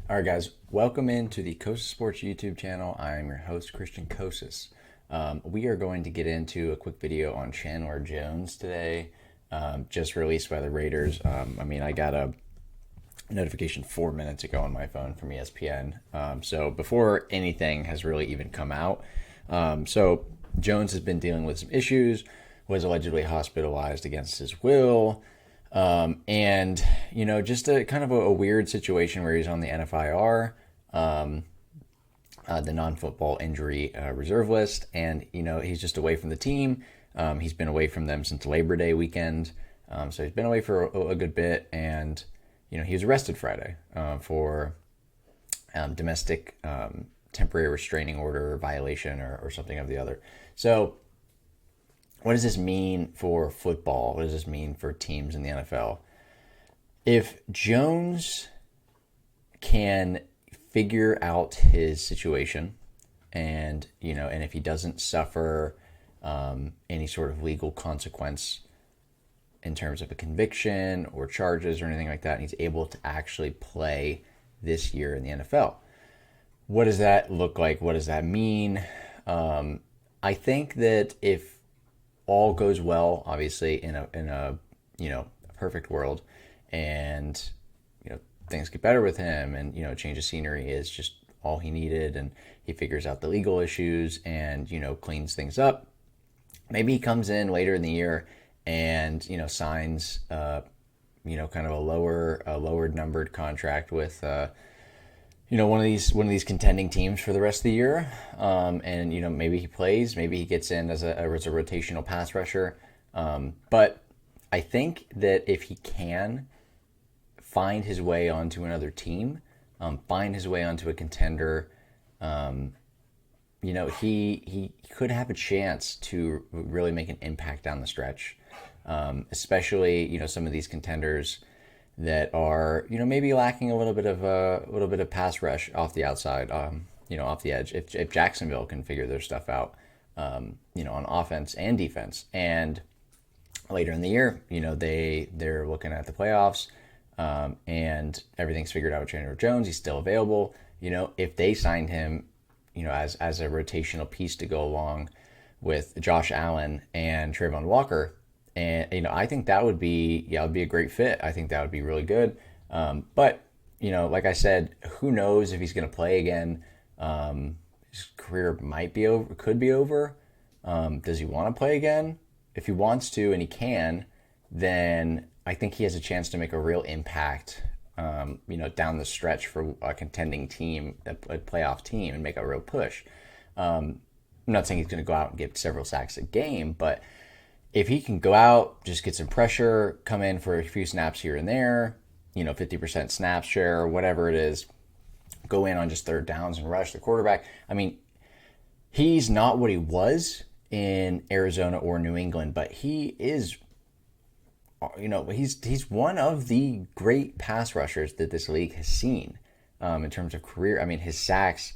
All right, guys, welcome into the Kocsis Sports YouTube channel. I'm your host, Christian Kocsis. We are going to get into a quick video on Chandler Jones today, just released by the Raiders. I got a notification 4 minutes ago on my phone from ESPN. So before anything has really even come out. So Jones has been dealing with some issues, was allegedly hospitalized against his will. Just a kind of a weird situation where he's on the NFIR, the non-football injury reserve list, and he's just away from the team. He's been away from them since Labor Day weekend, so he's been away for a good bit, and he was arrested Friday for domestic temporary restraining order violation or something of the other. So what does this mean for football? What does this mean for teams in the NFL? If Jones can figure out his situation and if he doesn't suffer any sort of legal consequence in terms of a conviction or charges or anything like that, and he's able to actually play this year in the NFL. What does that look like? What does that mean? I think that if all goes well, obviously in a perfect world, and things get better with him, and change of scenery is just all he needed, and he figures out the legal issues and cleans things up. Maybe he comes in later in the year and signs kind of a lower numbered contract with one of these contending teams for the rest of the year, and maybe he plays, maybe he gets in as a rotational pass rusher, but I think that if he can find his way onto another team, find his way onto a contender, he could have a chance to really make an impact down the stretch, especially some of these contenders that are maybe lacking a little bit of pass rush off the outside, off the edge. If Jacksonville can figure their stuff out, on offense and defense, and later in the year, they're looking at the playoffs, and everything's figured out with Chandler Jones. He's still available. If they signed him, as a rotational piece to go along with Josh Allen and Trayvon Walker. And, I think that would be a great fit. I think that would be really good. But, like I said, who knows if he's going to play again? His career might be over, could be over. Does he want to play again? If he wants to and he can, then I think he has a chance to make a real impact, down the stretch for a contending team, a playoff team, and make a real push. I'm not saying he's going to go out and get several sacks a game, but if he can go out, just get some pressure, come in for a few snaps here and there, 50% snap share or whatever it is, go in on just third downs and rush the quarterback. I mean, he's not what he was in Arizona or New England, but he is, he's one of the great pass rushers that this league has seen in terms of career. I mean, his sacks,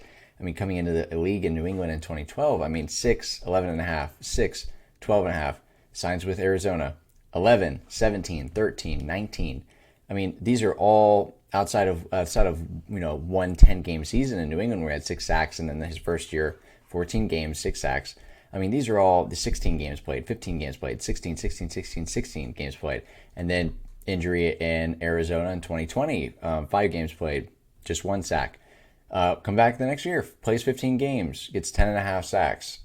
coming into the league in New England in 2012, 6, 11 and a half, 6, 12 and a half. Signs with Arizona, 11, 17, 13, 19. These are all outside of 1 10-game season in New England where he had 6 sacks, and then his first year, 14 games, 6 sacks. These are all the 16 games played, 15 games played, 16 games played. And then injury in Arizona in 2020, 5 games played, just 1 sack. Come back the next year, plays 15 games, gets 10 and a half sacks.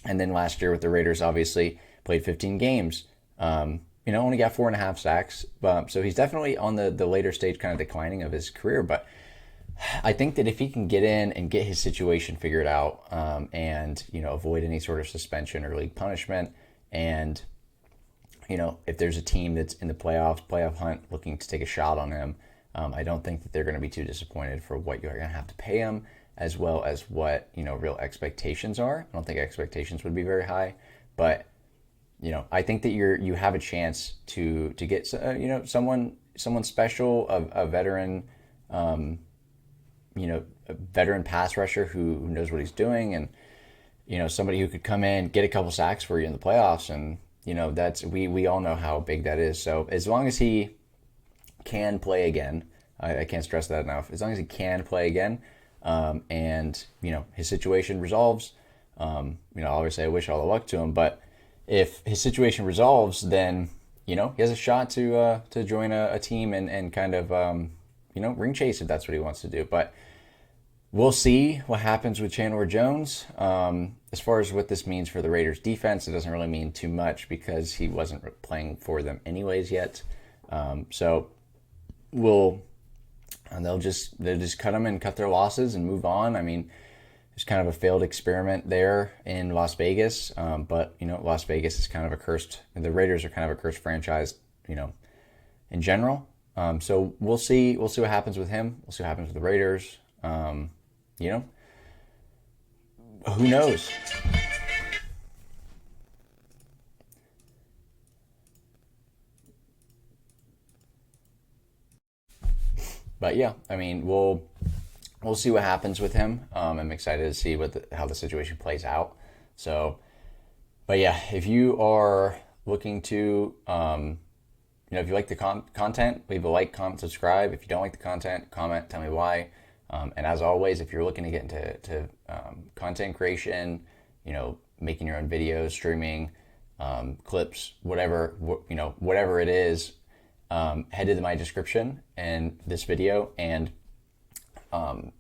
And then last year with the Raiders, obviously, played 15 games. Only got 4.5 sacks. So he's definitely on the later stage, kind of declining of his career. But I think that if he can get in and get his situation figured out, and avoid any sort of suspension or league punishment, and if there's a team that's in the playoff hunt looking to take a shot on him, I don't think that they're going to be too disappointed for what you're going to have to pay him, as well as what real expectations are. I don't think expectations would be very high, but I think that you have a chance to get someone special, a veteran, a veteran pass rusher who knows what he's doing, and somebody who could come in, get a couple sacks for you in the playoffs, and that's we all know how big that is. So as long as he can play again, I can't stress that enough. As long as he can play again, and his situation resolves, obviously I wish all the luck to him. But if his situation resolves, then he has a shot to join a team and kind of ring chase if that's what he wants to do. But we'll see what happens with Chandler Jones. As far as what this means for the Raiders defense, it doesn't really mean too much because he wasn't playing for them anyways yet. So they'll just cut them and cut their losses and move on. I mean, it's kind of a failed experiment there in Las Vegas. But Las Vegas is kind of a cursed, the Raiders are kind of a cursed franchise, in general. So we'll see what happens with him. We'll see what happens with the Raiders. Who knows? But yeah, I mean, we'll see what happens with him. I'm excited to see how the situation plays out. So, but yeah, if you are looking to, if you like the content, leave a like, comment, subscribe. If you don't like the content, comment, tell me why. And as always, if you're looking to get into content creation, making your own videos, streaming, clips, whatever it is, head to my description in this video and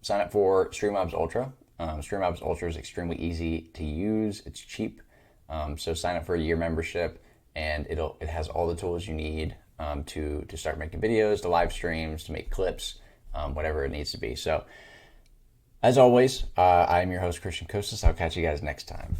sign up for Streamlabs Ultra. Streamlabs Ultra is extremely easy to use. It's cheap. So sign up for a year membership, and it has all the tools you need to start making videos, to live streams, to make clips, whatever it needs to be. So, as always, I'm your host, Christian Kocsis. I'll catch you guys next time.